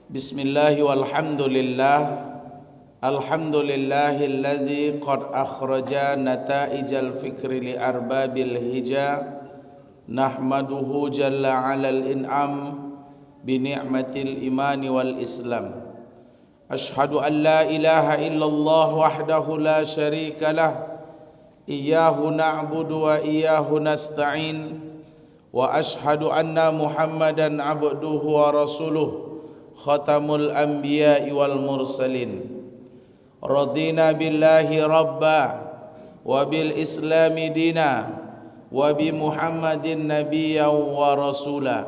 Bismillah walhamdulillah. Alhamdulillahilladzi qad akhraja nata'ijal fikri li arbabil hija. Nahmaduhu jalla 'alal in'am bi ni'matil imani wal islam. Ashhadu an la ilaha illallah wahdahu la syarika lah. Iyyahu na'budu wa iyyahu nasta'in. Wa ashhadu anna Muhammadan 'abduhu wa rasuluh. Khatamul anbiya'i wal mursalin. Radina billahi rabba wa bil islami dina wa bi Muhammadin nabiyyan wa rasula.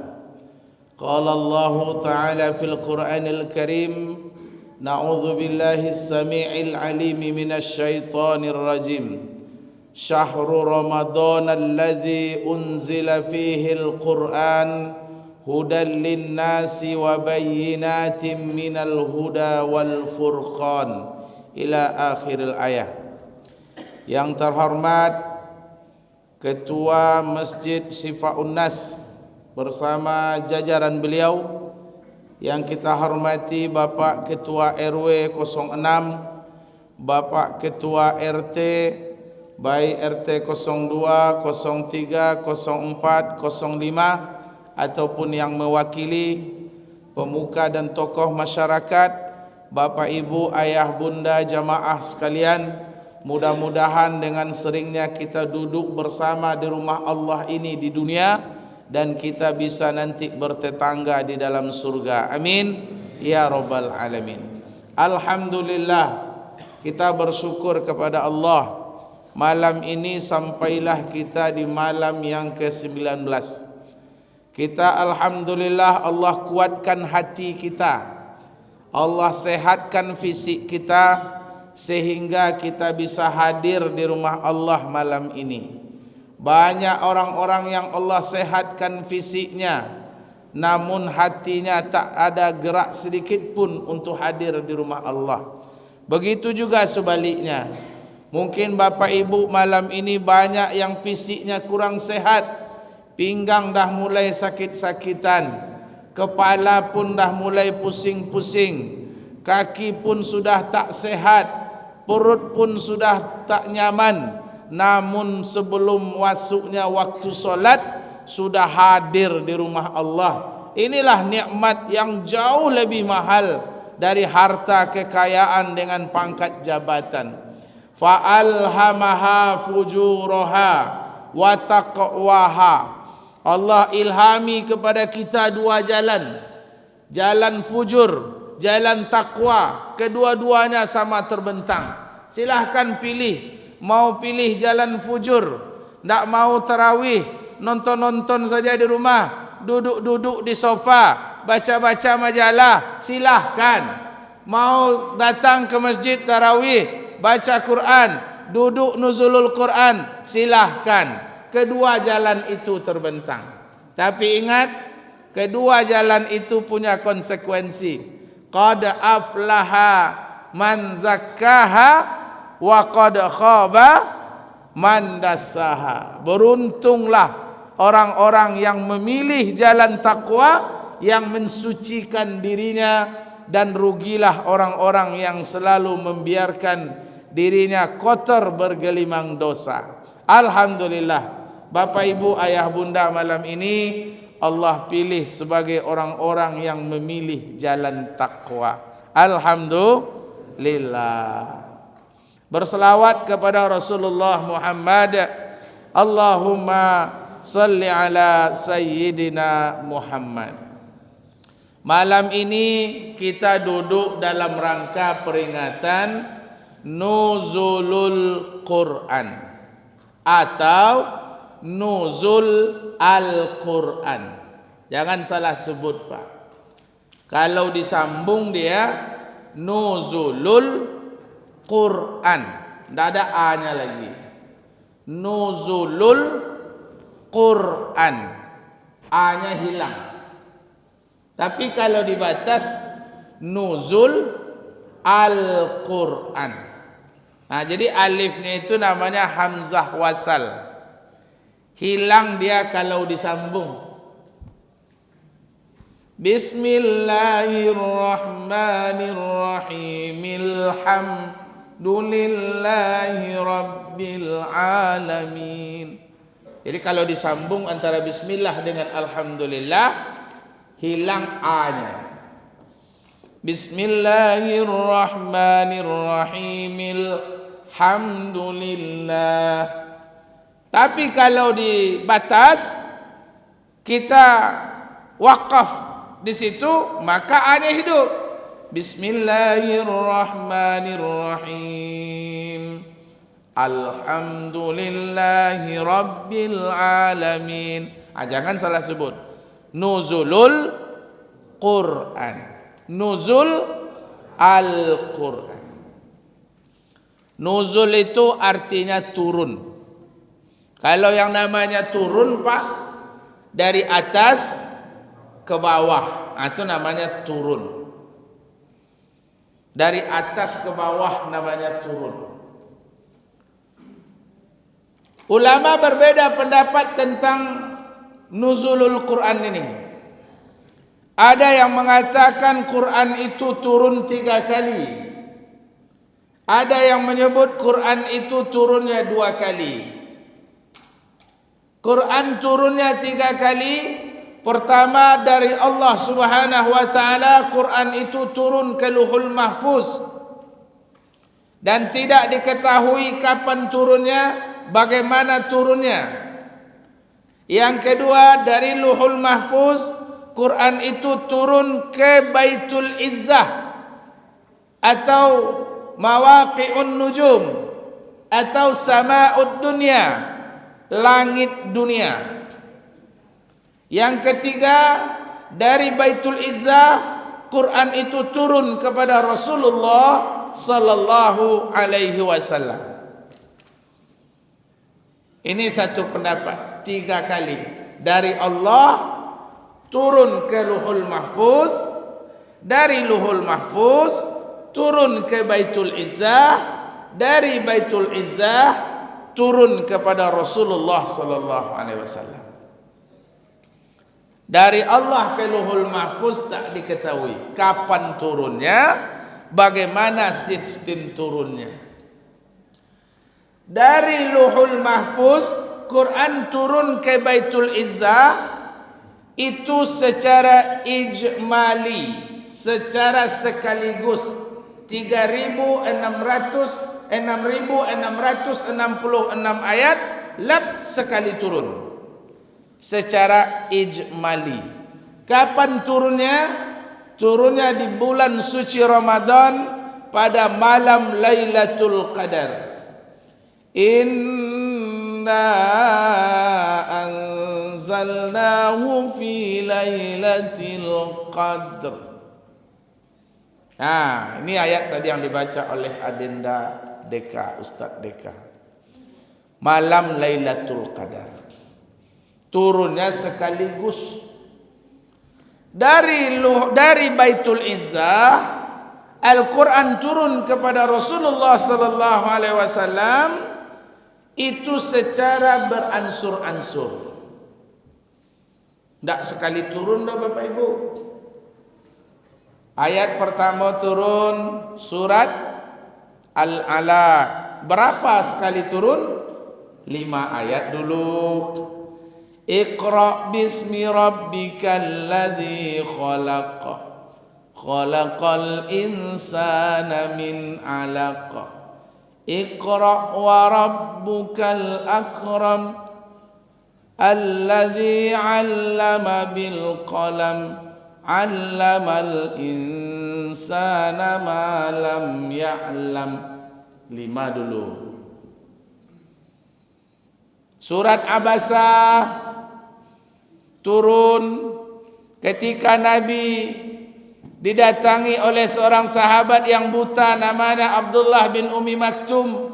Qala Allah ta'ala fil Qur'anil Karim, na'udzu billahi as-sami'il 'alim minasy syaithanir rajim. Syahrul Ramadan alladzi unzila fihi al-Qur'an hudan linnasi wa bayyinatin minal huda wal furqan ila akhiril ayah. Yang terhormat Ketua Masjid Syifaun Nas bersama jajaran beliau, yang kita hormati Bapak Ketua RW 06, Bapak Ketua RT, baik RT 02, 03, 04, 05 ataupun yang mewakili pemuka dan tokoh masyarakat, Bapak Ibu, ayah bunda jamaah sekalian, mudah-mudahan dengan seringnya kita duduk bersama di rumah Allah ini di dunia, dan kita bisa nanti bertetangga di dalam surga. Amin ya rabbal alamin. Alhamdulillah, kita bersyukur kepada Allah. Malam ini sampailah kita di malam yang ke-19. Kita alhamdulillah, Allah kuatkan hati kita, Allah sehatkan fisik kita, sehingga kita bisa hadir di rumah Allah malam ini. Banyak orang-orang yang Allah sehatkan fisiknya, namun hatinya tak ada gerak sedikit pun untuk hadir di rumah Allah. Begitu juga sebaliknya. Mungkin Bapak Ibu malam ini banyak yang fisiknya kurang sehat, pinggang dah mulai sakit-sakitan, kepala pun dah mulai pusing-pusing, kaki pun sudah tak sehat, perut pun sudah tak nyaman. Namun sebelum masuknya waktu solat sudah hadir di rumah Allah. Inilah nikmat yang jauh lebih mahal dari harta kekayaan dengan pangkat jabatan. Fa'alhamaha fujuraha wa taqwaha. Allah ilhami kepada kita dua jalan, jalan fujur, jalan takwa. Kedua-duanya sama terbentang. Silahkan pilih. Mau pilih jalan fujur, tak mau tarawih, nonton-nonton saja di rumah, duduk-duduk di sofa, baca-baca majalah, silahkan. Mau datang ke masjid tarawih, baca Quran, duduk nuzulul Quran, silahkan. Kedua jalan itu terbentang. Tapi ingat, kedua jalan itu punya konsekuensi. Qad aflaha man zakkaha wa qad khaba man dassaha. Beruntunglah orang-orang yang memilih jalan takwa, yang mensucikan dirinya, dan rugilah orang-orang yang selalu membiarkan dirinya kotor bergelimang dosa. Alhamdulillah, Bapak Ibu, ayah bunda, malam ini Allah pilih sebagai orang-orang yang memilih jalan takwa. Alhamdulillah. Berselawat kepada Rasulullah Muhammad. Allahumma salli ala Sayyidina Muhammad. Malam ini kita duduk dalam rangka peringatan Nuzulul Quran atau Nuzul Al-Quran. Jangan salah sebut, Pak. Kalau disambung dia Nuzulul Quran, tidak ada A-nya lagi. Nuzulul Quran, A-nya hilang. Tapi kalau dibatas Nuzul Al-Quran. Nah, jadi alifnya itu namanya hamzah wasal. Hilang dia kalau disambung. Bismillahirrahmanirrahim. Alhamdulillahi rabbil alamin. Jadi kalau disambung antara bismillah dengan alhamdulillah, hilang a-nya. Bismillahirrahmanirrahim. Alhamdulillah. Tapi kalau dibatas, kita wakaf di situ, maka a-nya hidup. Bismillahirrahmanirrahim. Alhamdulillahi rabbil alamin. Jangan salah sebut. Nuzulul Quran. Nuzul Al-Quran. Nuzul itu artinya turun. Kalau yang namanya turun, Pak, dari atas ke bawah, itu namanya turun. Dari atas ke bawah namanya turun. Ulama berbeda pendapat tentang nuzulul Quran ini. Ada yang mengatakan Quran itu turun 3 kali. Ada yang menyebut Quran itu turunnya 2 kali. Quran turunnya 3 kali. Pertama, dari Allah Subhanahu wa taala, Quran itu turun ke Lauhul Mahfuz dan tidak diketahui kapan turunnya, bagaimana turunnya. Yang kedua, dari Lauhul Mahfuz, Quran itu turun ke Baitul Izzah atau Mawaqi'un Nujum atau Sama'ud Dunya, langit dunia. Yang ketiga, dari Baitul Izzah, Quran itu turun kepada Rasulullah sallallahu alaihi wasallam. Ini satu pendapat, 3 kali. Dari Allah turun ke Lauhul Mahfuz, dari Lauhul Mahfuz turun ke Baitul Izzah, dari Baitul Izzah turun kepada Rasulullah sallallahu alaihi wasallam. Dari Allah ke Lauhul Mahfuz tak diketahui kapan turunnya, bagaimana sistem turunnya. Dari Lauhul Mahfuz, Quran turun ke Baitul Izzah itu secara ijmali, secara sekaligus 666 ayat lab sekali turun. Secara ijmali. Kapan turunnya? Turunnya di bulan suci Ramadan pada malam Lailatul Qadar. Inna anzalnahu fi Lailatul Qadr. Ini ayat tadi yang dibaca oleh Adenda Deka, Ustaz Deka. Malam Lailatul Qadar. Turunnya sekaligus. Dari Baitul Izzah, Al-Quran turun kepada Rasulullah sallallahu alaihi wasallam itu secara beransur-ansur. Tidak sekali turun dah Bapak Ibu. Ayat pertama turun surat Al-Alaq. Berapa sekali turun? 5 ayat dulu. Iqra bismi rabbikal ladzi khalaq. Khalaqal insana min 'alaq. Iqra wa rabbukal akram. Alladzi 'allama bil qalam. 'Allamal insana ma lam ya'lam. 5 dulu. Surat Abasa turun ketika Nabi didatangi oleh seorang sahabat yang buta namanya Abdullah bin Ummi Maktum.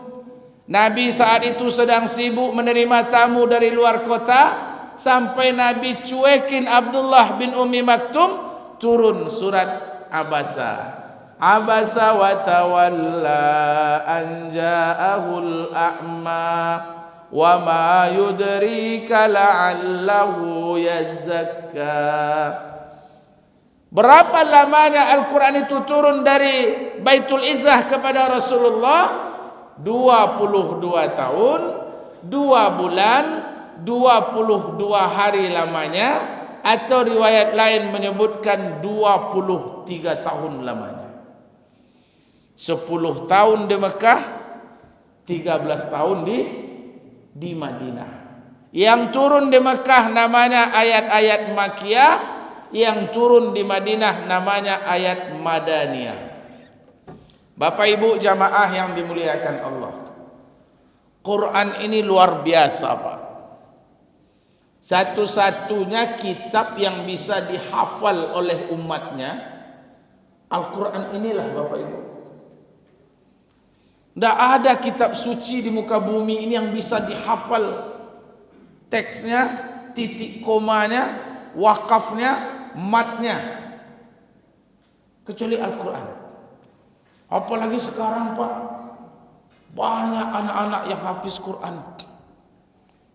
Nabi saat itu sedang sibuk menerima tamu dari luar kota, sampai Nabi cuekin Abdullah bin Ummi Maktum, turun surat Abasa. Abasa wa tawalla an ja'ahul a'ma wa ma yudrika la'allahu yazakka. Berapa lamanya Al-Quran itu turun dari Baitul Izzah kepada Rasulullah? 22 tahun, 2 bulan, 22 hari lamanya, atau riwayat lain menyebutkan 23 tahun lamanya. 10 tahun di Mekah, 13 tahun di Madinah. Yang turun di Mekah namanya ayat-ayat Makkiyah, yang turun di Madinah namanya ayat Madaniyah. Bapak Ibu jamaah yang dimuliakan Allah, Quran ini luar biasa Pak. Satu-satunya kitab yang bisa dihafal oleh umatnya, Al-Quran inilah Bapak Ibu. Tidak ada kitab suci di muka bumi ini yang bisa dihafal teksnya, titik komanya, wakafnya, matnya, kecuali Al-Quran. Apalagi sekarang Pak, banyak anak-anak yang hafiz Quran.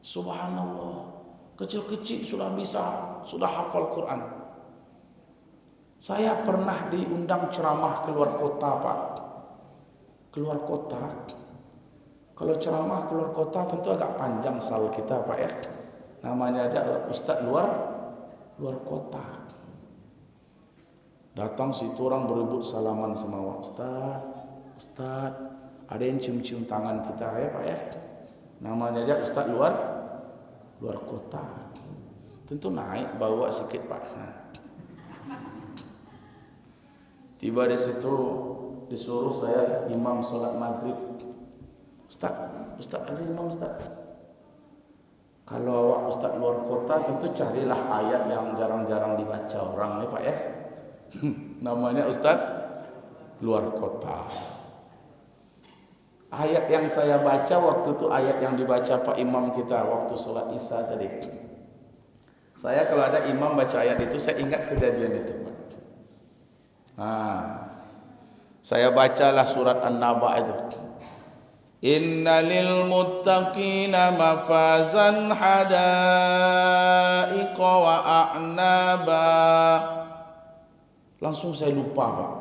Subhanallah, kecil-kecil sudah hafal Quran. Saya pernah diundang ceramah keluar kota Pak. Keluar kota. Kalau ceramah keluar kota tentu agak panjang sal kita Pak ya. Namanya aja Ustaz luar kota. Datang situ orang berebut salaman sama Ustaz, ada yang cium-cium tangan kita ya Pak ya. Namanya aja Ustaz luar kota. Tentu naik bawa sikit Pak. Tiba di situ disuruh saya imam sholat maghrib. Ustaz ada imam Ustaz. Kalau Ustaz luar kota tentu carilah ayat yang jarang-jarang dibaca orang ya Pak ya. Namanya Ustaz luar kota. Ayat yang saya baca waktu itu ayat yang dibaca Pak Imam kita waktu sholat Isya tadi. Saya kalau ada imam baca ayat itu saya ingat kejadian itu Pak. Saya bacalah surat An-Naba itu. Innalil muttaqina mafazan hadaiqa wa a'naba. Langsung saya lupa Pak.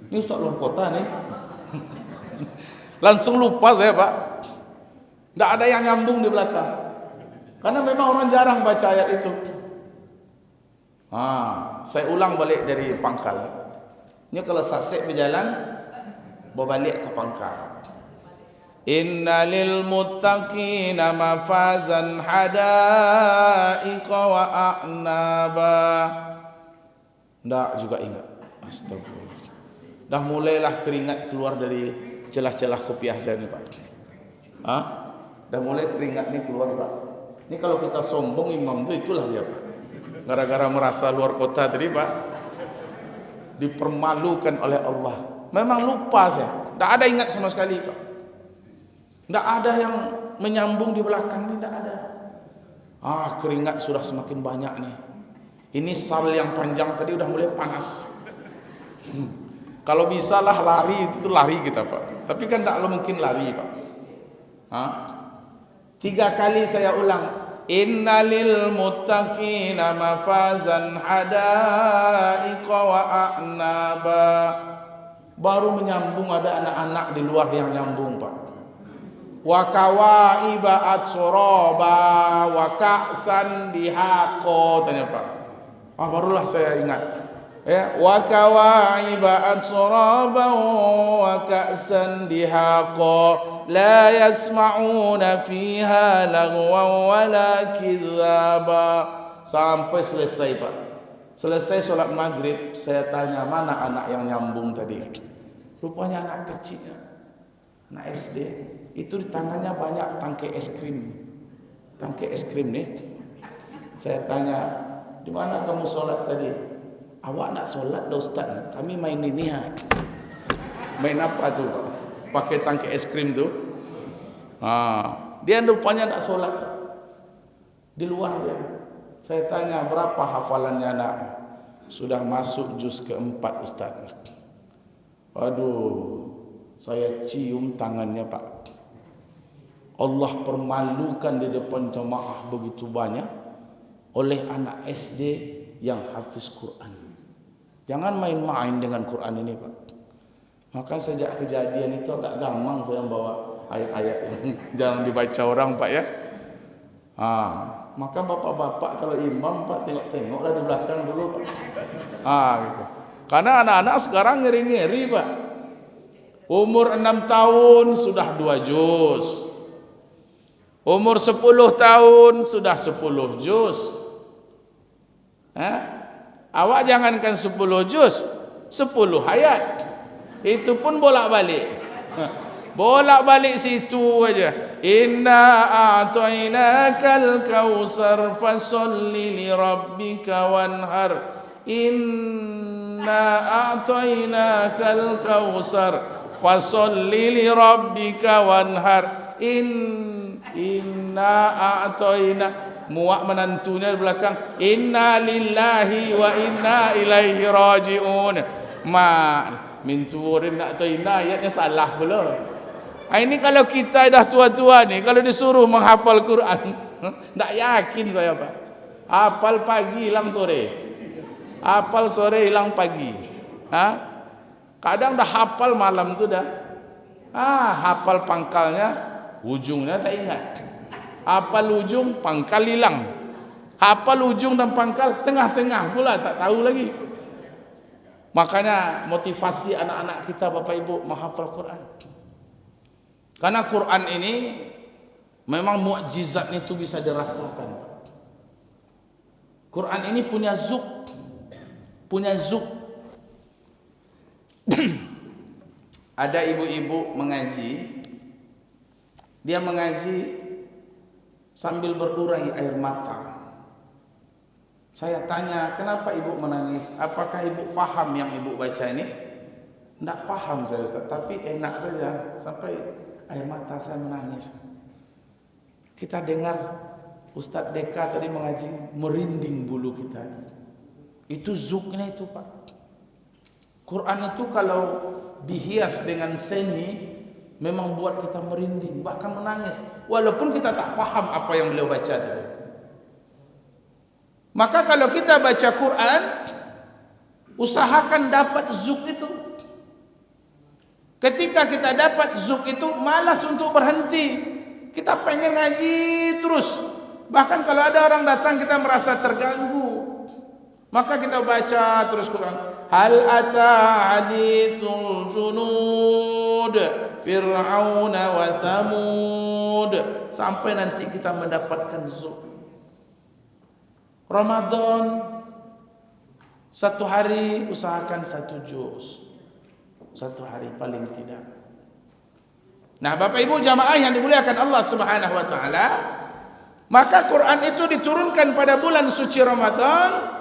Ini Ustaz luar kota nih. Langsung lupa saya Pak. Tidak ada yang nyambung di belakang. Karena memang orang jarang baca ayat itu. Saya ulang balik dari pangkal. Ini kalau sasek berjalan, bawa balik ke pangkal. Innalil muttaqina mafazan hadaiqa wa a'naba. Tidak juga ingat. Astagfirullah. Dah mulailah keringat keluar dari celah-celah kopiah saya ni Pak. Dah mulai keringat ni keluar Pak. Ini kalau kita sombong imam tu itulah dia Pak. Gara-gara merasa luar kota tadi Pak, dipermalukan oleh Allah. Memang lupa saya. Tak ada ingat sama sekali Pak. Tak ada yang menyambung di belakang ni, tak ada. Keringat sudah semakin banyak nih. Ini sal yang panjang tadi udah mulai panas. Kalau bisalah lari itu tuh lari kita Pak. Tapi kan tak mungkin lari Pak. 3 kali saya ulang. Innalil muttaqina mafazan hadaiqa wa a'naba. Baru menyambung, ada anak-anak di luar yang nyambung Pak. Wa kawaiba atsraba wa ka'san dihaqa, tanya Pak. Barulah saya ingat. Ya, wa kawaiba atsraba wa ka'san dihaqa la yasma'una fiha lagwan wala kidzaba. Sampai selesai Pak. Selesai sholat maghrib, saya tanya mana anak yang nyambung tadi. Rupanya anak kecil, anak SD. Itu di tangannya banyak tangkai es krim. Tangkai es krim nih. Saya tanya, di mana kamu sholat tadi? Awak nak solat dah Ustaz. Kami main ini ya. Main apa tu? Pakai tangkai es krim tu. Dia rupanya nak solat. Di luar dia. Saya tanya berapa hafalannya nak? Sudah masuk juz keempat Ustaz. Aduh, saya cium tangannya Pak. Allah permalukan di depan jemaah begitu banyak oleh anak SD yang hafiz Quran. Jangan main-main dengan Quran ini, Pak. Maka sejak kejadian itu agak gampang saya bawa ayat-ayat yang jangan dibaca orang, Pak ya. Maka bapak-bapak kalau imam, Pak, tengok-tengoklah di belakang dulu, Pak. Gitu. Karena anak-anak sekarang ngeri-ngeri, Pak. Umur 6 tahun sudah 2 juz. Umur 10 tahun sudah 10 juz. Awak jangankan 10 juz, 10 ayat. Itu pun bolak-balik. Bolak-balik situ aja. Inna a'tainakal kautsar fasolli li rabbika wanhar. Inna a'tainakal kautsar fasolli li rabbika wanhar. Inna a'taina, muak menantunya di belakang, inna lillahi wa inna ilaihi raji'un. Minturin nak taina ayatnya salah pula. Ini kalau kita dah tua-tua ni, kalau disuruh menghafal Quran, tak yakin saya, Pak. Hafal pagi hilang sore, hafal sore hilang pagi. Kadang dah hafal malam tu dah. Hafal pangkalnya, ujungnya tak ingat. Hafal ujung, pangkal hilang. Hafal ujung dan pangkal tengah-tengah pula tak tahu lagi. Makanya motivasi anak-anak kita, Bapak Ibu, menghafal Quran. Karena Quran ini memang mukjizat itu bisa dirasakan. Quran ini punya zuk. Ada ibu-ibu mengaji, dia mengaji sambil berurai air mata. Saya tanya, kenapa ibu menangis? Apakah ibu paham yang ibu baca ini? Tidak paham saya, Ustaz, tapi enak saja sampai air mata saya menangis. Kita dengar Ustaz Deka tadi mengaji, merinding bulu kita. Itu zuknya itu, Pak. Quran itu kalau dihias dengan seni memang buat kita merinding, bahkan menangis, walaupun kita tak paham apa yang beliau baca tadi. Maka kalau kita baca Quran, usahakan dapat zuk itu. Ketika kita dapat zuk itu, malas untuk berhenti. Kita pengen ngaji terus. Bahkan kalau ada orang datang, kita merasa terganggu. Maka kita baca terus Quran. Hal ata hadithul junud Fir'aun wa Thamud, sampai nanti kita mendapatkan zuk. Ramadan, satu hari usahakan 1 juz, 1 hari paling tidak. Nah, Bapak Ibu jamaah yang dimuliakan Allah Subhanahu wa taala, maka Quran itu diturunkan pada bulan suci Ramadan.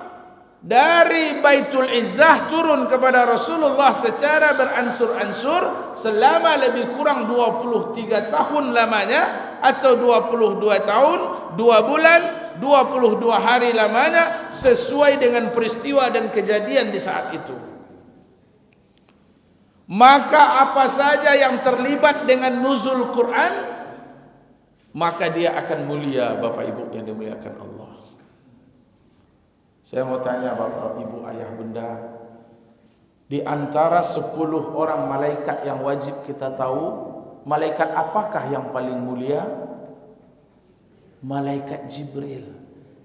Dari Baitul Izzah turun kepada Rasulullah secara beransur-ansur selama lebih kurang 23 tahun lamanya, atau 22 tahun 2 bulan 22 hari lamanya, sesuai dengan peristiwa dan kejadian di saat itu. Maka apa saja yang terlibat dengan nuzul Quran, maka dia akan mulia, Bapak Ibu yang dimuliakan Allah. Saya mau tanya Bapak Ibu, ayah bunda, di antara 10 orang malaikat yang wajib kita tahu, malaikat apakah yang paling mulia? Malaikat Jibril.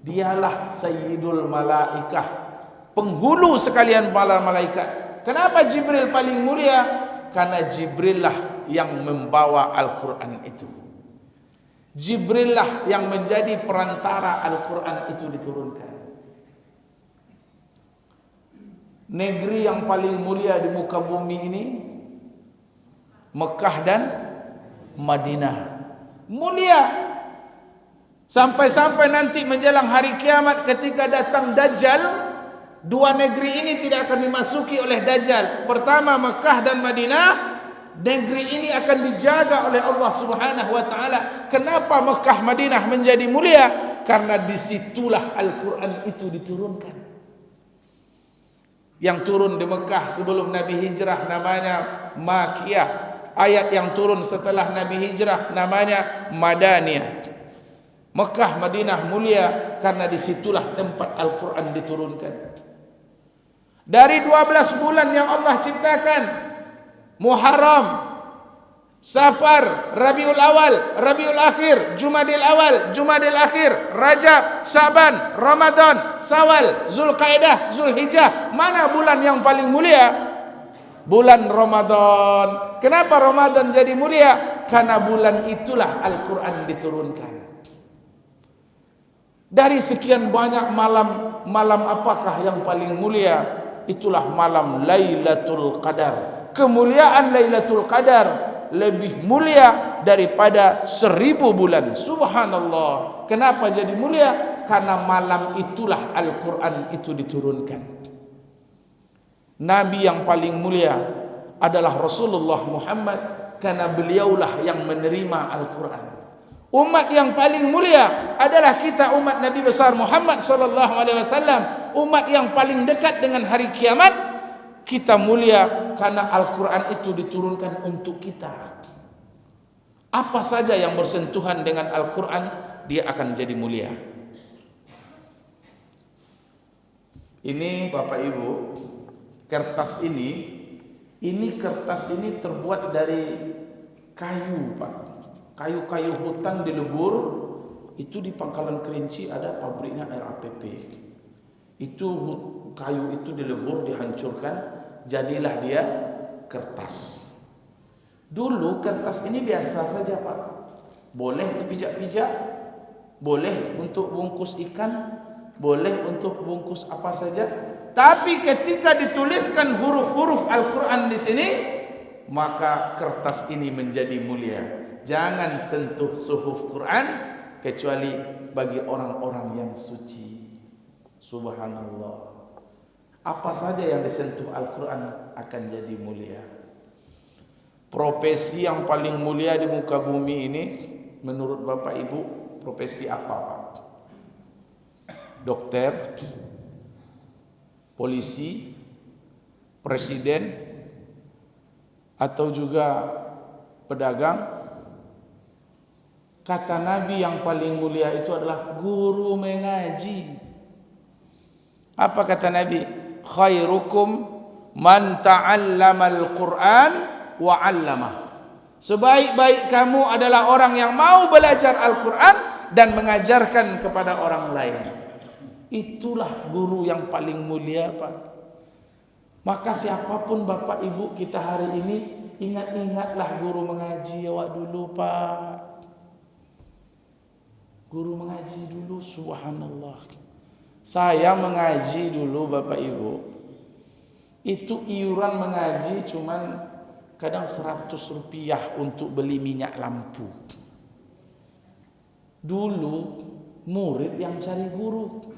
Dialah sayyidul malaikah, penghulu sekalian para malaikat. Kenapa Jibril paling mulia? Karena Jibril lah yang membawa Al-Quran itu. Jibril lah yang menjadi perantara Al-Quran itu diturunkan. Negeri yang paling mulia di muka bumi ini, Mekah dan Madinah, mulia. Sampai-sampai nanti menjelang hari kiamat ketika datang Dajjal, 2 negeri ini tidak akan dimasuki oleh Dajjal. Pertama Mekah dan Madinah, negeri ini akan dijaga oleh Allah Subhanahu wa taala. Kenapa Mekah Madinah menjadi mulia? Karena disitulah Al-Quran itu diturunkan. Yang turun di Mekah sebelum Nabi hijrah namanya Makiyah. Ayat yang turun setelah Nabi hijrah namanya Madaniyah. Mekah Madinah mulia karena disitulah tempat Al-Quran diturunkan. Dari 12 bulan yang Allah ciptakan, Muharram, Safar, Rabiul Awal, Rabiul Akhir, Jumadil Awal, Jumadil Akhir, Rajab, Syaban, Ramadan, Sawal, Zulqaidah, Zulhijjah. Mana bulan yang paling mulia? Bulan Ramadan. Kenapa Ramadan jadi mulia? Karena bulan itulah Al-Quran diturunkan. Dari sekian banyak malam, malam apakah yang paling mulia? Itulah malam Lailatul Qadar. Kemuliaan Lailatul Qadar lebih mulia daripada 1000 bulan. Subhanallah. Kenapa jadi mulia? Karena malam itulah Al-Quran itu diturunkan. Nabi yang paling mulia adalah Rasulullah Muhammad, karena beliaulah yang menerima Al-Quran. Umat yang paling mulia adalah kita, umat Nabi besar Muhammad sallallahu alaihi wasallam, umat yang paling dekat dengan hari kiamat. Kita mulia karena Al-Quran itu diturunkan untuk kita. Apa saja yang bersentuhan dengan Al-Quran, dia akan jadi mulia. Ini Bapak Ibu, kertas ini kertas ini terbuat dari kayu, Pak. Kayu-kayu hutan dilebur, itu di Pangkalan Kerinci ada pabriknya RAPP. Itu kayu itu dilebur, dihancurkan, jadilah dia kertas. Dulu kertas ini biasa saja, Pak. Boleh dipijak-pijak, boleh untuk bungkus ikan, boleh untuk bungkus apa saja. Tapi ketika dituliskan huruf-huruf Al-Quran di sini, maka kertas ini menjadi mulia. Jangan sentuh suhuf Quran kecuali bagi orang-orang yang suci. Subhanallah. Apa saja yang disentuh Al-Quran akan jadi mulia. Profesi yang paling mulia di muka bumi ini, menurut Bapak Ibu, profesi apa, Pak? Dokter, polisi, presiden, atau juga pedagang? Kata Nabi yang paling mulia itu adalah guru mengaji. Apa kata Nabi? Khairukum man ta'allamal Qur'an wa 'allamah. Sebaik-baik kamu adalah orang yang mau belajar Al-Quran dan mengajarkan kepada orang lain. Itulah guru yang paling mulia, Pak. Maka siapapun Bapak Ibu kita hari ini, ingat-ingatlah guru mengaji awak dulu, Pak. Guru mengaji dulu, subhanallah. Saya mengaji dulu Bapak Ibu, itu iuran mengaji cuman kadang 100 rupiah untuk beli minyak lampu. Dulu murid yang cari guru.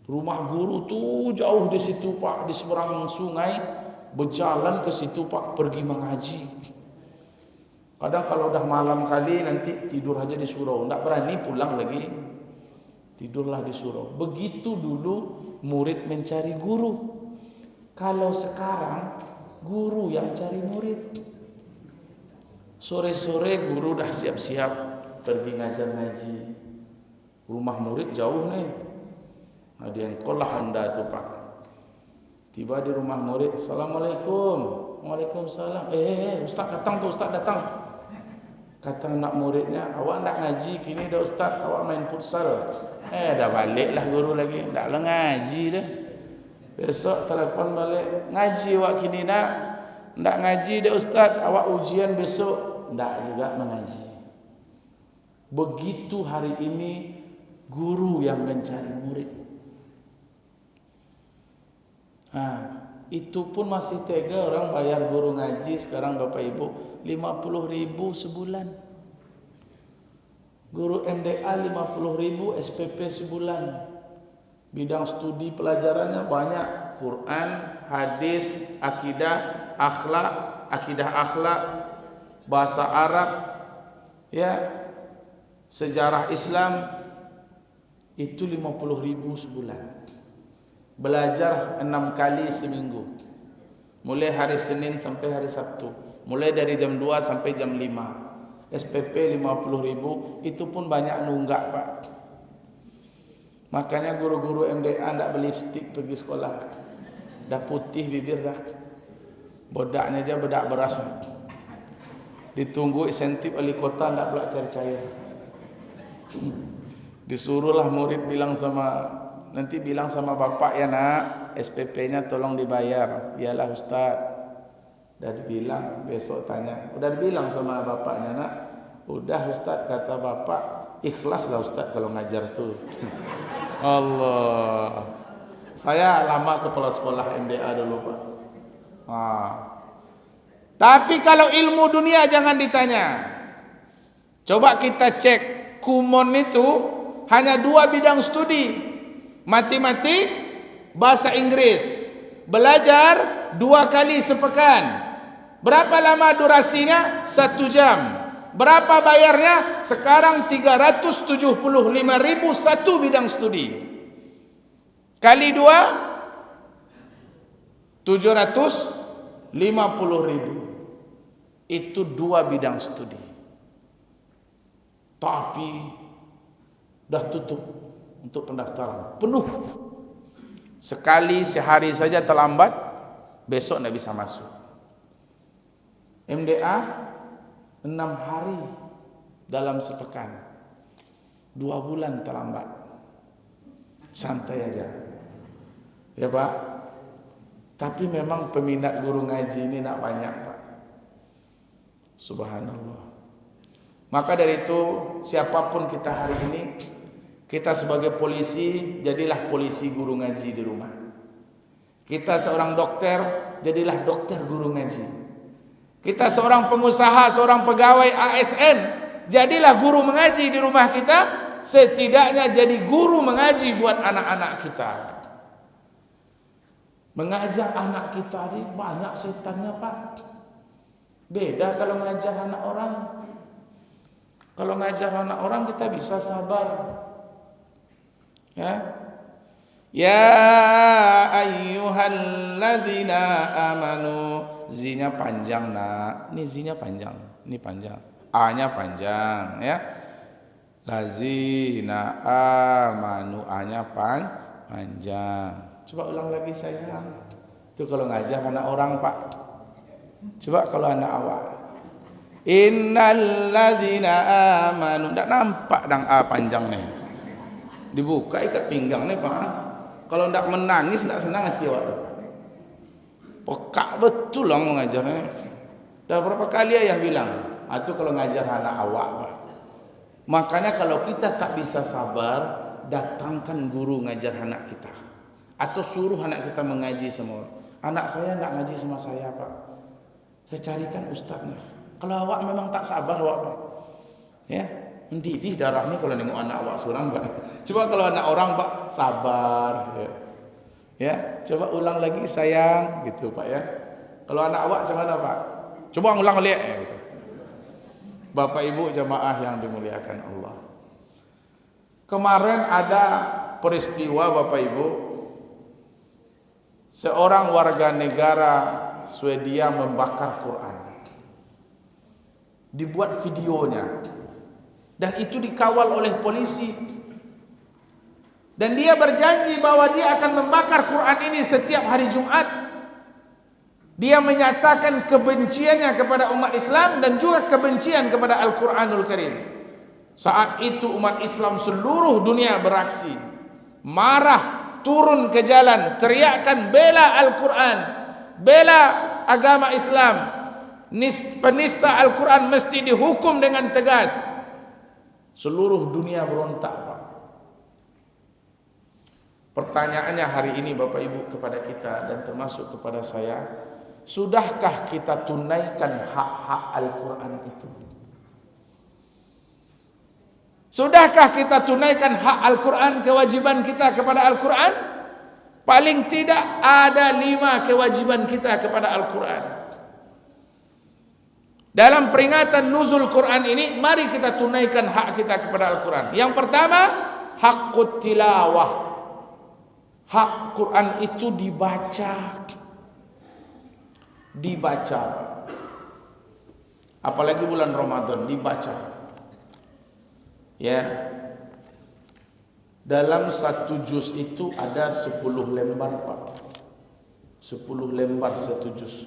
Rumah guru tuh jauh di situ, Pak, di seberang sungai. Berjalan ke situ, Pak, pergi mengaji. Kadang kalau udah malam kali nanti tidur aja di surau, enggak berani pulang lagi. Tidurlah di surau. Begitu dulu murid mencari guru. Kalau sekarang guru yang cari murid. Sore-sore guru dah siap-siap pergi ngajar ngaji. Rumah murid jauh nih. Ada yang kolah Anda tuh, Pak. Tiba di rumah murid, Assalamualaikum. Waalaikumsalam. Ustaz datang tuh, Ustaz datang. Kata anak muridnya, awak nak ngaji kini dah Ustaz, awak main futsal. Dah baliklah guru lagi, ndaklah ngaji dah. Besok telepon balik, ngaji awak kini nak? Ndak ngaji dah Ustaz, awak ujian besok. Ndak juga mengaji. Begitu hari ini guru yang mencari murid. Itu pun masih tega orang bayar guru ngaji sekarang Bapak Ibu 50.000 sebulan. Guru MDA 50.000, SPP sebulan. Bidang studi pelajarannya banyak, Quran, hadis, akidah, akhlak, bahasa Arab, ya, sejarah Islam. Itu 50.000 sebulan. Belajar 6 kali seminggu. Mulai hari Senin sampai hari Sabtu. Mulai dari jam 2 sampai jam 5. SPP 50.000, itu pun banyak nunggak, Pak. Makanya guru-guru MDA tidak beli lipstik pergi sekolah. Dah putih bibir dah. Bodaknya aja bedak beras. Ditunggu insentif wali kota ndak pula cari cair. Disuruhlah murid nanti bilang sama bapak ya nak, SPP-nya tolong dibayar. Iyalah Ustaz. Dah dibilang, besok tanya. Udah dibilang sama bapaknya nak. Udah Ustaz, kata bapak, ikhlaslah Ustaz kalau ngajar tuh. Allah. Saya lama kepala sekolah MDA dulu Pak. Tapi kalau ilmu dunia jangan ditanya. Coba kita cek Kumon itu hanya 2 bidang studi, matematik, bahasa Inggris. Belajar 2 kali sepekan. Berapa lama durasinya? 1 jam. Berapa bayarnya? Sekarang 375.000 satu bidang studi. Kali 2 750.000. Itu 2 bidang studi. Tapi dah tutup untuk pendaftaran. Penuh. Sekali sehari saja terlambat, besok tidak bisa masuk. MDA 6 hari dalam sepekan. 2 bulan terlambat. Santai aja. Ya Pak. Tapi memang peminat guru ngaji ini nak banyak Pak. Subhanallah. Maka dari itu siapapun kita hari ini, kita sebagai polisi, jadilah polisi guru ngaji di rumah. Kita seorang dokter, jadilah dokter guru ngaji. Kita seorang pengusaha, seorang pegawai ASN, jadilah guru mengaji di rumah kita. Setidaknya jadi guru mengaji buat anak-anak kita. Mengajar anak kita ini banyak setannya Pak. Beda kalau mengajar anak orang. Kalau ngajar anak orang kita bisa sabar. Ya ayyuhalladzina amanu. Z-nya panjang nak. Ini Z-nya panjang. Ini panjang. A-nya panjang ya. Lazina amanu. A-nya panjang. Coba ulang lagi sayang. Itu kalau ngajar anak orang Pak. Coba kalau anak awak. Innalladzina amanu. Tak nampak dang A panjang ni. Dibuka ikat pinggang ni Pak. Kalau tak menangis tak senang hati awak. Pekak betul lah mengajarnya. Dah berapa kali ayah bilang, itu kalau ngajar anak awak Pak. Makanya kalau kita tak bisa sabar, datangkan guru ngajar anak kita. Atau suruh anak kita mengaji sama. Anak saya tak ngaji sama saya Pak. Saya carikan ustaznya. Kalau awak memang tak sabar awak Pak. Ya, mendidih darah ni kalau tengok anak awak seorang Pak. Coba kalau anak orang Pak sabar ya. Ya, coba ulang lagi sayang gitu Pak ya. Kalau anak awak macam mana Pak? Coba ulang lihat ya, gitu. Bapak Ibu jamaah yang dimuliakan Allah. Kemarin ada peristiwa Bapak Ibu. Seorang warga negara Swedia membakar Quran. Dibuat videonya dan itu dikawal oleh polisi dan dia berjanji bahwa dia akan membakar Quran ini setiap hari Jumat. Dia menyatakan kebenciannya kepada umat Islam dan juga kebencian kepada Al-Quranul Karim. Saat itu umat Islam seluruh dunia beraksi, marah, turun ke jalan, teriakkan bela Al-Quran, bela agama Islam. Penista Al-Quran mesti dihukum dengan tegas. Seluruh dunia berontak Pak. Pertanyaannya hari ini Bapak Ibu kepada kita dan termasuk kepada saya, sudahkah kita tunaikan hak-hak Al-Quran itu? Sudahkah kita tunaikan hak Al-Quran, kewajiban kita kepada Al-Quran? Paling tidak ada 5 kewajiban kita kepada Al-Quran. Dalam peringatan nuzul Quran ini, mari kita tunaikan hak kita kepada Al-Quran. Yang pertama, hakut tilawah. Hak Quran itu dibaca. Dibaca. Apalagi bulan Ramadan, dibaca. Ya. Dalam 1 juz itu ada 10 lembar Pak. 10 lembar satu juz.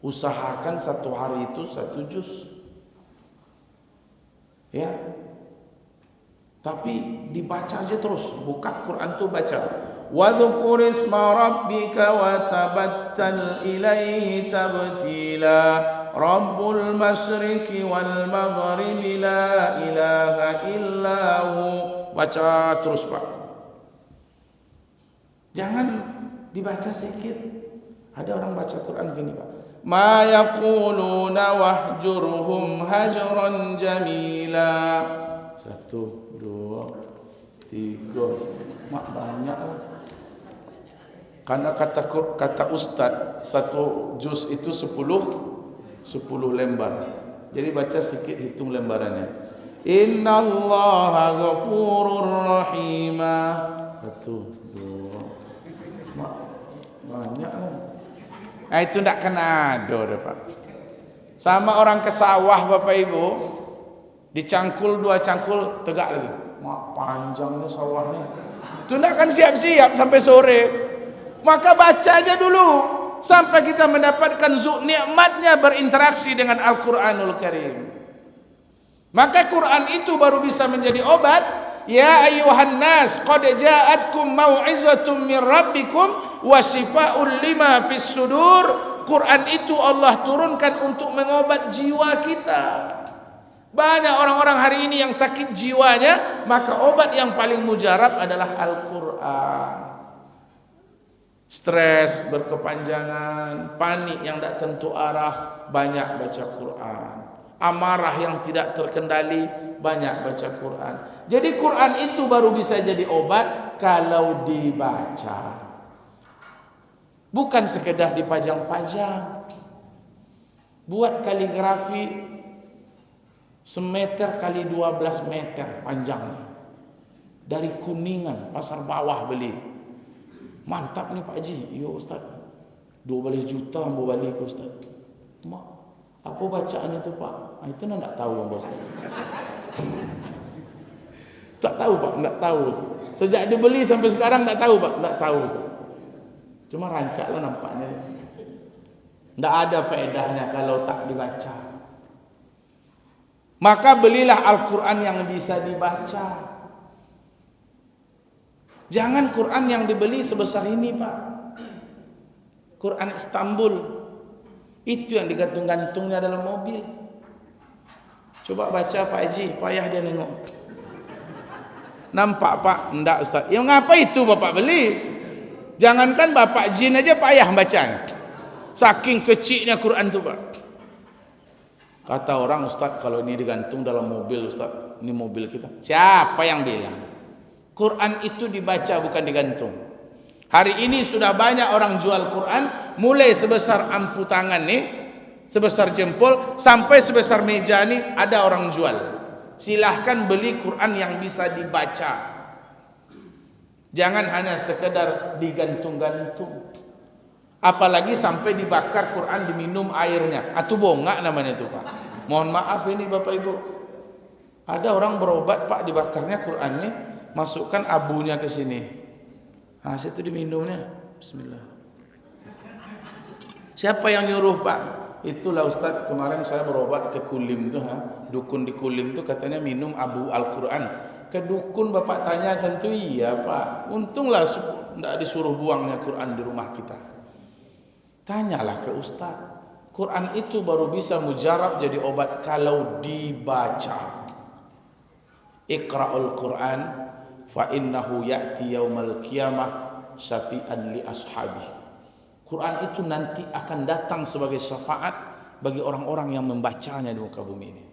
Usahakan satu hari itu satu juz. Ya. Tapi dibaca aja terus. Buka Quran tu baca. Wadhkur isma rabbika wa tabattal ilaihi tabtila. Rabbul masyriqi wal maghribi la ilaha illahu. Baca terus, Pak. Jangan dibaca sedikit. Ada orang baca Quran gini, Pak. Ma yaquluna wahjurhum hajran jamila. 1, 2, 3. Mak banyak. Karena kata ustaz, satu juz itu 10 lembar. Jadi baca sedikit, hitung lembarannya. Innallaha ghafurur rahimah. 1, 2. Mak banyak. Itu tidak kena ada, Pak. Sama orang ke sawah, Bapak Ibu, dicangkul 2 cangkul, tegak lagi. Mak panjangnya sawahnya. Itu tidak akan siap-siap sampai sore. Maka baca aja dulu sampai kita mendapatkan nikmatnya berinteraksi dengan Al-Quranul Karim. Maka Quran itu baru bisa menjadi obat. Ya ayuhan nas, qad ja'atkum mau'izatun min rabbikum wa shifaa'un lima fis sudur. Quran itu Allah turunkan untuk mengobat jiwa kita. Banyak orang-orang hari ini yang sakit jiwanya, maka obat yang paling mujarab adalah Al-Quran. Stres berkepanjangan, panik yang tak tentu arah, banyak baca Quran. Amarah yang tidak terkendali, banyak baca Quran. Jadi Quran itu baru bisa jadi obat kalau dibaca. Bukan sekedar dipajang-pajang. Buat kaligrafi semeter kali 12 meter panjangnya. Dari Kuningan, pasar bawah beli. Mantap nih Pak Haji. Yo Ustaz, 12 juta ambo balik Ustaz. Mak, apa bacaannya tu Pak? Itu nak tahu ambo Ustaz. Tak tahu Pak, tak tahu. Sejak dibeli sampai sekarang tak tahu Pak, tak tahu Ustaz. Cuma rancaklah nampaknya. Tak ada faedahnya kalau tak dibaca. Maka belilah Al-Quran yang bisa dibaca. Jangan Quran yang dibeli sebesar ini Pak. Quran Istanbul. Itu yang digantung-gantungnya dalam mobil. Coba baca Pak Haji, payah dia nengok. Nampak Pak? Enggak Ustaz. Ya ngapa itu Bapak beli? Jangankan Bapak jin aja payah baca. Saking kecilnya Quran itu Pak. Kata orang, Ustaz, kalau ini digantung dalam mobil Ustaz, ini mobil kita. Siapa yang bilang? Quran itu dibaca bukan digantung. Hari ini sudah banyak orang jual Quran, mulai sebesar ampu tangan nih, sebesar jempol, sampai sebesar meja nih ada orang jual. Silahkan beli Quran yang bisa dibaca. Jangan hanya sekedar digantung-gantung. Apalagi sampai dibakar Quran, diminum airnya. Atau bongak namanya itu Pak. Mohon maaf ini Bapak Ibu. Ada orang berobat Pak, dibakarnya Quran nih, masukkan abunya ke sini. Nah, situ diminumnya. Bismillah. Siapa yang nyuruh Pak? Itulah Ustaz, kemarin saya berobat ke Kulim tuh, dukun di Kulim tuh katanya minum abu Al-Quran. Ke dukun Bapak tanya, tentu iya Pak. Untunglah tidak disuruh buangnya Quran di rumah kita. Tanyalah ke Ustaz. Quran itu baru bisa mujarab jadi obat kalau dibaca. Iqra'ul Quran fa innahu ya'ti yaumal qiyamah syafi'an li ashabi. Quran itu nanti akan datang sebagai syafaat bagi orang-orang yang membacanya di muka bumi ini.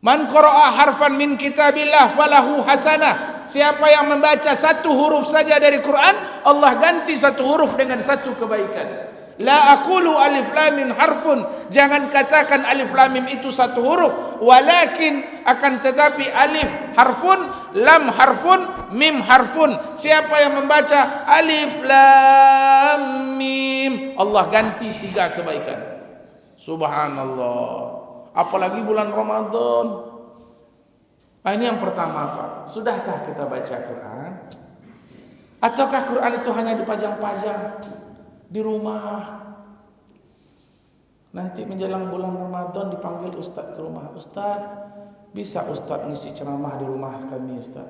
Man qara'a harfan min kitabillah falahu hasanah. Siapa yang membaca satu huruf saja dari Quran, Allah ganti satu huruf dengan satu kebaikan. La aqulu alif lam mim harfun. Jangan katakan alif lam mim itu satu huruf, walakin akan tetapi alif harfun, lam harfun, mim harfun. Siapa yang membaca alif lam mim, Allah ganti 3 kebaikan. Subhanallah. Apalagi bulan Ramadan. Nah, ini yang pertama Pak. Sudahkah kita baca Quran? Ataukah Quran itu hanya dipajang-pajang? di rumah. Nanti menjelang bulan Ramadan dipanggil ustaz ke rumah. Ustaz, bisa ustaz ngisi ceramah di rumah kami ustaz?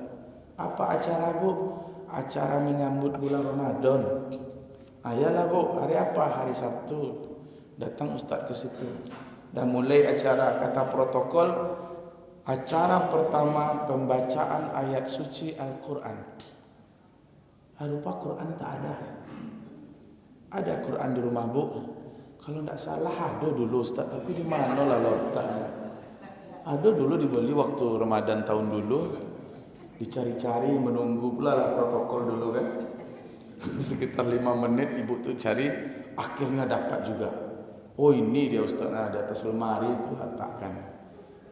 Apa acara bu? Acara menyambut bulan Ramadan. Ayalah bu, hari apa? Hari Sabtu. Datang ustaz ke situ. Dan mulai acara, kata protokol, acara pertama pembacaan ayat suci Al-Quran. Rupa Quran tak ada. Ada Quran di rumah bu? Kalau tidak salah ada dulu ustaz, tapi di mana lah letaknya? Ada dulu dibeli waktu Ramadan tahun dulu, dicari-cari, menunggu pula lah protokol dulu kan. Sekitar 5 menit ibu tu cari, akhirnya dapat juga. Oh ini dia ustaz, nah, di atas lemari tu letakkan.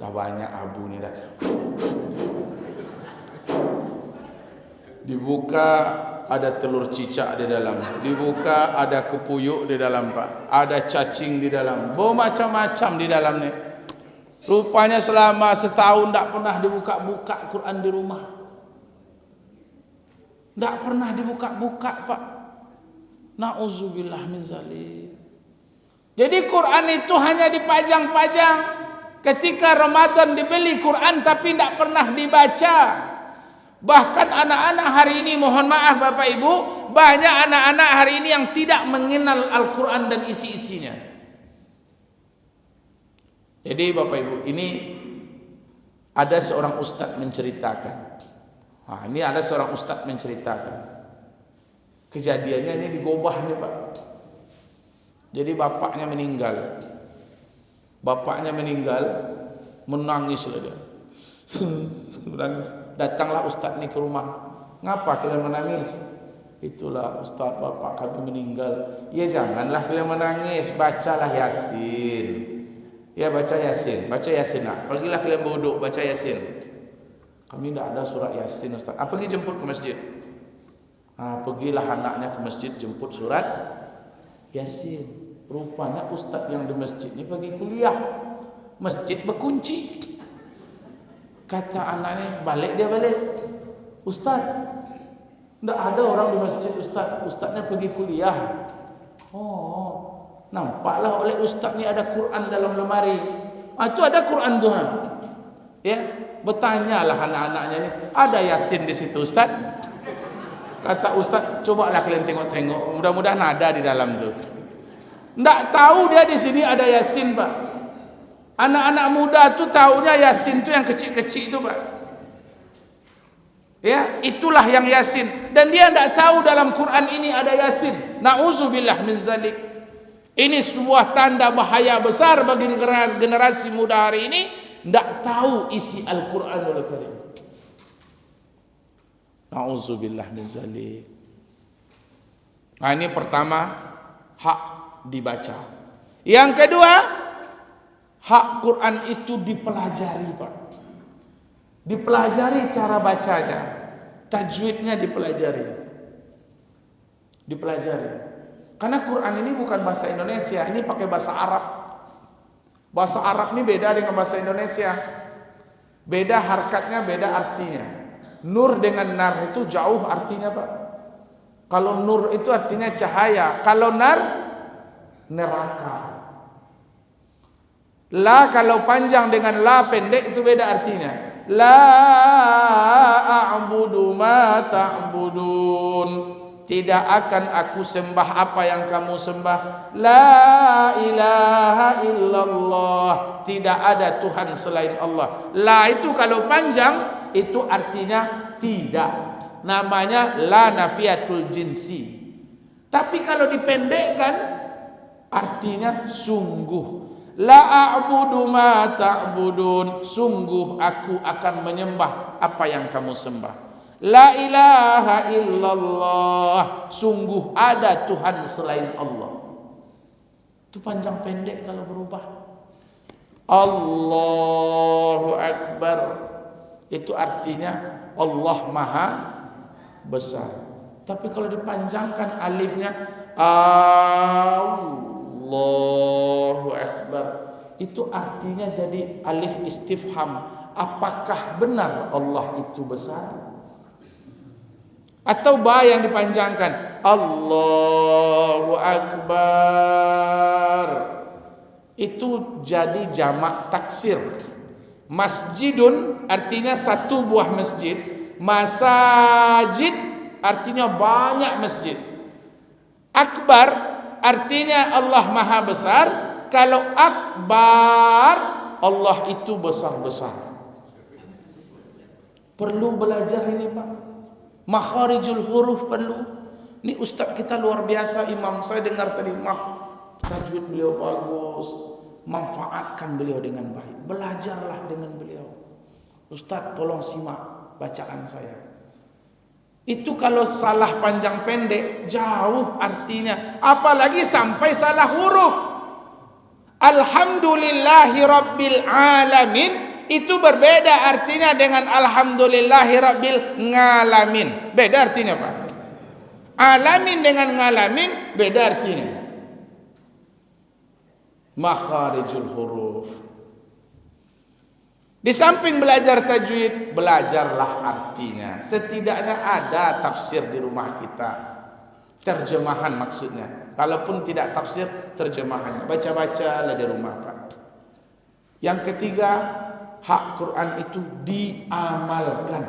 Dah banyak abu ni dah. Dibuka ada telur cicak di dalam, dibuka ada kepuyuk di dalam pak, ada cacing di dalam, macam-macam di dalam ni. Rupanya selama setahun tak pernah dibuka-buka Quran di rumah, tak pernah dibuka-buka pak. Nauzubillah min zalik. Jadi Quran itu hanya dipajang-pajang. Ketika Ramadan dibeli Quran tapi tak pernah dibaca. Bahkan anak-anak hari ini, mohon maaf Bapak Ibu, banyak anak-anak hari ini yang tidak mengenal Al-Quran dan isi-isinya. Jadi Bapak Ibu, ini ada seorang ustadz menceritakan. Nah, ini ada seorang ustadz menceritakan. Kejadiannya ini di Gobah nih Pak. Jadi bapaknya meninggal. Bapaknya meninggal, menangis dia. Menangis. Datanglah ustaz ni ke rumah. Ngapa kalian menangis? Itulah ustaz, bapak kami meninggal. Ya janganlah kalian menangis, bacalah Yasin. Ya baca Yasin, baca Yasin nak. Pergilah kalian berwuduk, baca Yasin. Kami tidak ada surat Yasin ustaz. Pergi jemput ke masjid. Pergilah anaknya ke masjid jemput surat Yasin. Rupanya ustaz yang di masjid ni pergi kuliah. Masjid berkunci. Kata anaknya, balik dia balik. Ustaz, tidak ada orang di masjid ustaz. Ustaznya pergi kuliah. Oh, nampaklah oleh ustaz ni ada Quran dalam lemari. Itu ada Quran tu. Ya, bertanyalah anak-anaknya ni, ada Yasin di situ ustaz? Kata ustaz, cobalah kalian tengok-tengok. Mudah-mudahan ada di dalam tu. Tidak tahu dia di sini ada Yasin pak. Anak-anak muda tu tahunya Yasin tu yang kecil-kecil tu pak. Ya, itulah yang Yasin. Dan dia tidak tahu dalam Quran ini ada Yasin. Na'udzubillah min zalik. Ini sebuah tanda bahaya besar bagi generasi muda hari ini. Tidak tahu isi Al-Quranul Karim. Na'udzubillah min zalik. Nah ini pertama, hak dibaca. Yang kedua, hak Quran itu dipelajari pak. Dipelajari cara bacanya, tajwidnya dipelajari. Dipelajari. Karena Quran ini bukan bahasa Indonesia, ini pakai bahasa Arab. Bahasa Arab ini beda dengan bahasa Indonesia. Beda harkatnya, beda artinya. Nur dengan nar itu jauh artinya pak. Kalau nur itu artinya cahaya, kalau nar neraka. La kalau panjang dengan la pendek itu beda artinya. La a'budu ma ta'budun. Tidak akan aku sembah apa yang kamu sembah. La ilaha illallah. Tidak ada Tuhan selain Allah. La itu kalau panjang itu artinya tidak. Namanya la nafiatul jinsi. Tapi kalau dipendekkan artinya sungguh. La a'budu ma ta'budun. Sungguh aku akan menyembah apa yang kamu sembah. La ilaha illallah. Sungguh ada Tuhan selain Allah. Itu panjang pendek kalau berubah. Allahu Akbar. Itu artinya Allah Maha Besar. Tapi kalau dipanjangkan alifnya Allahu Akbar, itu artinya jadi alif istifham. Apakah benar Allah itu besar? Atau ba yang dipanjangkan Allahu Akbar, itu jadi jamak taksir. Masjidun artinya satu buah masjid, masajid artinya banyak masjid. Akbar artinya Allah Maha Besar. Kalau akbar, Allah itu besar-besar. Perlu belajar ini Pak. Makharijul huruf perlu. Ini ustaz kita luar biasa, imam. Saya dengar tadi tajwid beliau bagus. Manfaatkan beliau dengan baik. Belajarlah dengan beliau. Ustaz tolong simak bacaan saya. Itu kalau salah panjang pendek jauh artinya, apalagi sampai salah huruf. Alhamdulillahi Rabbil Alamin itu berbeda artinya dengan Alhamdulillahi Rabbil Ngalamin. Beda artinya Pak. Alamin dengan ngalamin beda artinya. Makharijul huruf. Di samping belajar tajwid, belajarlah artinya. Setidaknya ada tafsir di rumah kita. Terjemahan maksudnya. Kalaupun tidak tafsir, terjemahannya. Baca-bacalah di rumah Pak. Yang ketiga, hak Quran itu diamalkan.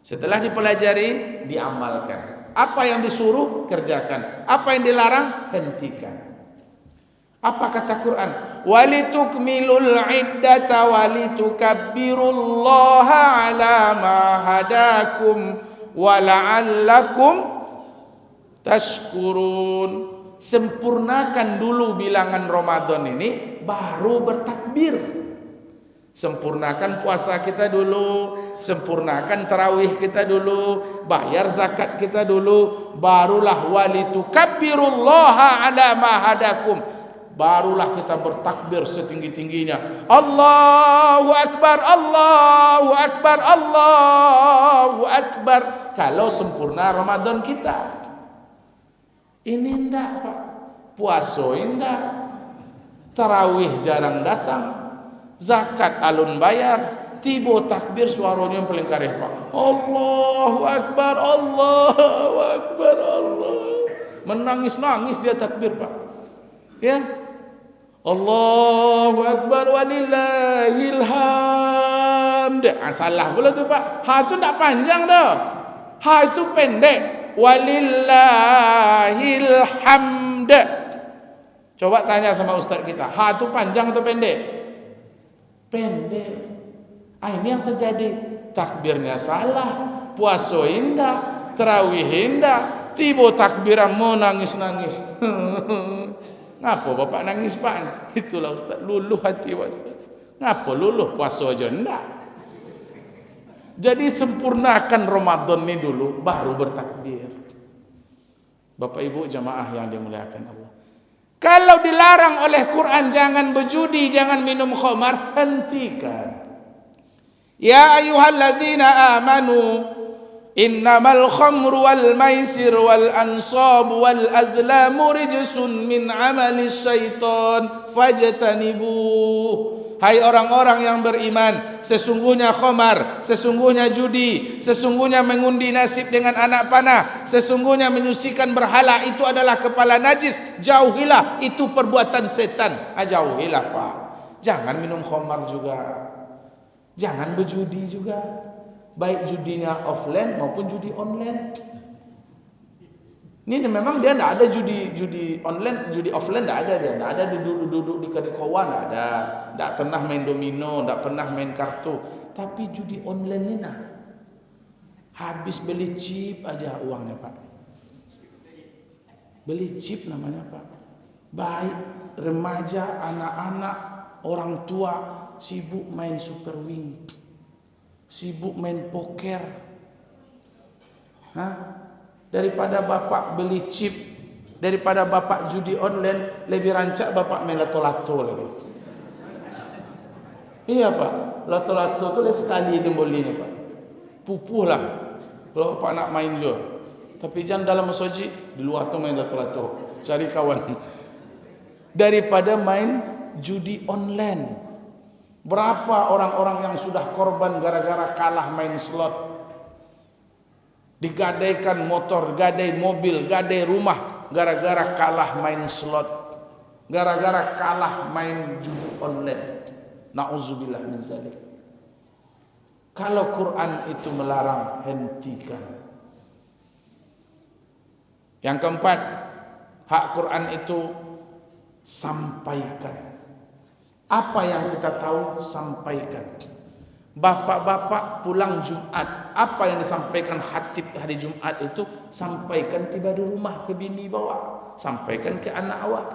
Setelah dipelajari, diamalkan. Apa yang disuruh, kerjakan. Apa yang dilarang, hentikan. Apa kata Quran? Walitukmilul iddata walitukabbirullaha ala ma hadakum wala'allakum tashkurun. Sempurnakan dulu bilangan Ramadan ini, baru bertakbir. Sempurnakan puasa kita dulu, sempurnakan tarawih kita dulu, bayar zakat kita dulu, barulah walitukabbirullaha ala ma hadakum. Barulah kita bertakbir setinggi-tingginya. Allahu Akbar, Allahu Akbar, Allahu Akbar. Kalau sempurna Ramadan kita. Ini enggak Pak. Puasa enggak. Tarawih jarang datang. Zakat alun bayar. Tiba takbir suaranya yang paling kareh Pak. Allahu Akbar, Allahu Akbar, Allah. Menangis-nangis dia takbir Pak. Ya. Allahu Akbar walillahil hamd. Salah pula tu Pak. Ha tu tak panjang dah. Ha itu pendek. Walillahil hamd. Coba tanya sama ustaz kita. Ha tu panjang atau pendek? Pendek. Ini yang terjadi. Takbirnya salah, puasa indah, tarawih indah, tiba takbiran mau nangis-nangis. Ngapa bapak nangis Pak? Itulah ustaz, luluh hati ustaz. Ngapa luluh, puasa aja enggak? Jadi sempurnakan Ramadan ini dulu, baru bertakbir. Bapak Ibu jamaah yang dimuliakan Allah. Kalau dilarang oleh Quran jangan berjudi, jangan minum khamar, hentikan. Ya ayyuhalladzina amanu innamal khamru wal maisir wal ansab wal azlamu rijsun min amali syaitan fajtanibuh. Hai orang-orang yang beriman, sesungguhnya khamar, sesungguhnya judi, sesungguhnya mengundi nasib dengan anak panah, sesungguhnya menyucikan berhala itu adalah kepala najis. Jauhilah, itu perbuatan setan. Jauhilah Pak. Jangan minum khamar juga. Jangan berjudi juga. Baik judinya offline maupun judi online. Ini memang dia tidak ada judi online, judi offline tidak ada dia. Tidak ada duduk di kedai kawan, tidak ada. Tidak pernah main domino, tidak pernah main kartu. Tapi judi online ini nah. Habis beli chip aja uangnya Pak. Beli chip namanya Pak. Baik remaja, anak-anak, orang tua sibuk main super wing. Sibuk main poker. Daripada bapak beli chip, daripada bapak judi online, lebih rancak bapak main lato-lato lagi. Iya Pak, lato-lato tu sekali je boleh Pak. Pupuh lah kalau bapak nak main juga. Tapi jangan dalam masjid, di luar tu main lato-lato, cari kawan. Daripada main judi online. Berapa orang-orang yang sudah korban gara-gara kalah main slot? digadaikan motor, gadai mobil, gadai rumah gara-gara kalah main slot, gara-gara kalah main judi online. Nauzubillah min zalik. Kalau Quran itu melarang, hentikan. Yang keempat, hak Quran itu sampaikan. Apa yang kita tahu, sampaikan. Bapak-bapak pulang Jumat, apa yang disampaikan khatib hari Jumat itu, sampaikan tiba di rumah ke bini bawa, sampaikan ke anak awak.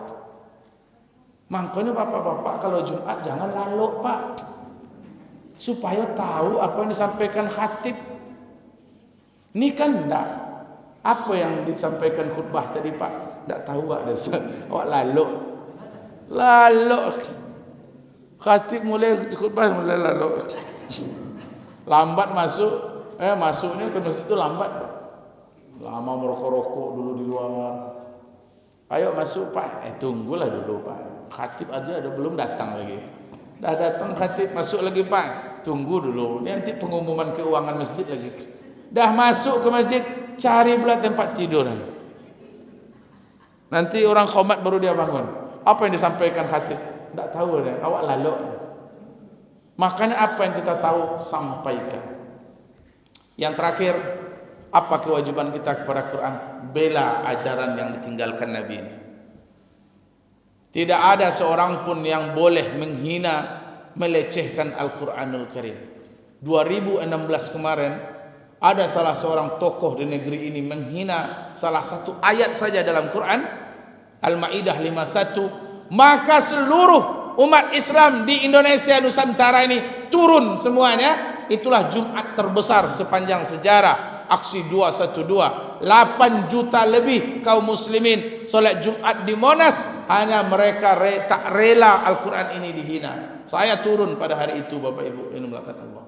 Makanya bapak-bapak kalau Jumat jangan lalok pak, supaya tahu apa yang disampaikan khatib. Ini kan enggak, apa yang disampaikan khutbah tadi pak, enggak tahu ada awak lalok. Khatib mulai khutbah mulai lalok. Lambat masuknya ke masjid itu lambat pak. Lama merokok-rokok dulu di luar. Ayo masuk pak, tunggulah dulu pak. Khatib aja belum datang lagi. Dah datang khatib, masuk lagi pak. Tunggu dulu, nanti pengumuman keuangan masjid lagi. Dah masuk ke masjid, cari pula tempat tidur. Nanti orang khomat baru dia bangun. Apa yang disampaikan khatib? Tak tahu dia, awak lalok. Makanya apa yang kita tahu, sampaikan. Yang terakhir, apa kewajiban kita kepada Quran? Bela ajaran yang ditinggalkan Nabi ini. Tidak ada seorang pun yang boleh menghina, melecehkan Al-Quranul Karim. 2016 kemarin, ada salah seorang tokoh di negeri ini menghina salah satu ayat saja dalam Quran, Al-Ma'idah 51, maka seluruh umat Islam di Indonesia Nusantara ini turun semuanya. Itulah Jumat terbesar sepanjang sejarah. Aksi 212, 8 juta lebih kaum muslimin solat Jumat di Monas. Hanya mereka tak rela Al-Quran ini dihina. Saya turun pada hari itu Bapak Ibu yang dimulakan Allah.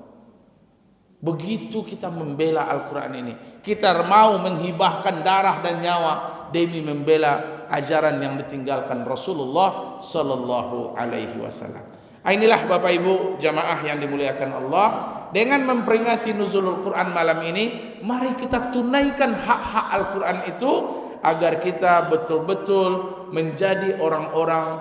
Begitu kita membela Al-Quran ini, kita mau menghibahkan darah dan nyawa demi membela ajaran yang ditinggalkan Rasulullah sallallahu alaihi wasallam. Inilah Bapak Ibu jamaah yang dimuliakan Allah, dengan memperingati nuzulul Quran malam ini, mari kita tunaikan hak-hak Al-Quran itu agar kita betul-betul menjadi orang-orang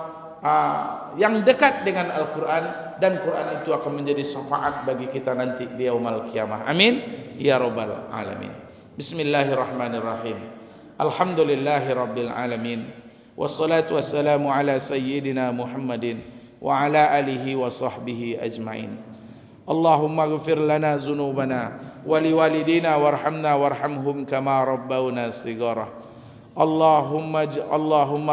yang dekat dengan Al-Quran, dan Quran itu akan menjadi syafaat bagi kita nanti di yaumul qiyamah. Amin ya rabbal alamin. Bismillahirrahmanirrahim. Alhamdulillahi rabbil alamin. Wassalatu wassalamu ala sayyidina Muhammadin wa ala alihi wa sahbihi ajma'in. Allahumma ghfir lana zunubana wa liwalidina warhamna warhamhum kama rabbawna shighara. Allahumma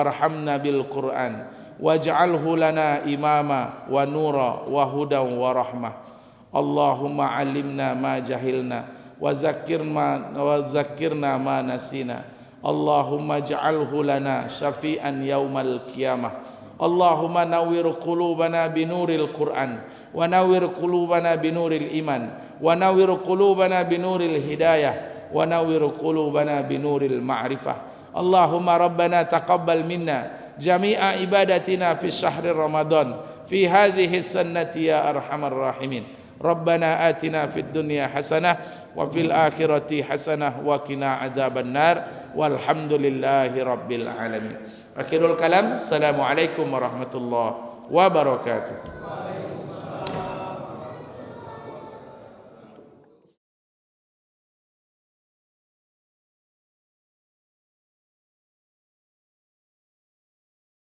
arhamna bil Qur'an waj'alhu lana imama wa nura wa hudan wa rahmah. Allahumma 'allimna ma jahilna wa zakkirna ma nasina. Allahumma ij'alhu lana syafi'an yaumal qiyamah. Allahumma nawwir qulubana binuril Qur'an wa nawwir qulubana binuril iman wa nawwir qulubana binuril hidayah wa nawwir qulubana binuril ma'rifah. Allahumma rabbana taqabbal minna jami'a ibadatina fi syahri Ramadan fi hadhihi sannati ya arhamar rahimin. Rabbana atina fid dunya hasanah wa fil akhirati hasanah wa qina adzaban nar walhamdulillahi rabbil alamin. Akhirul kalam, assalamualaikum warahmatullahi wabarakatuh.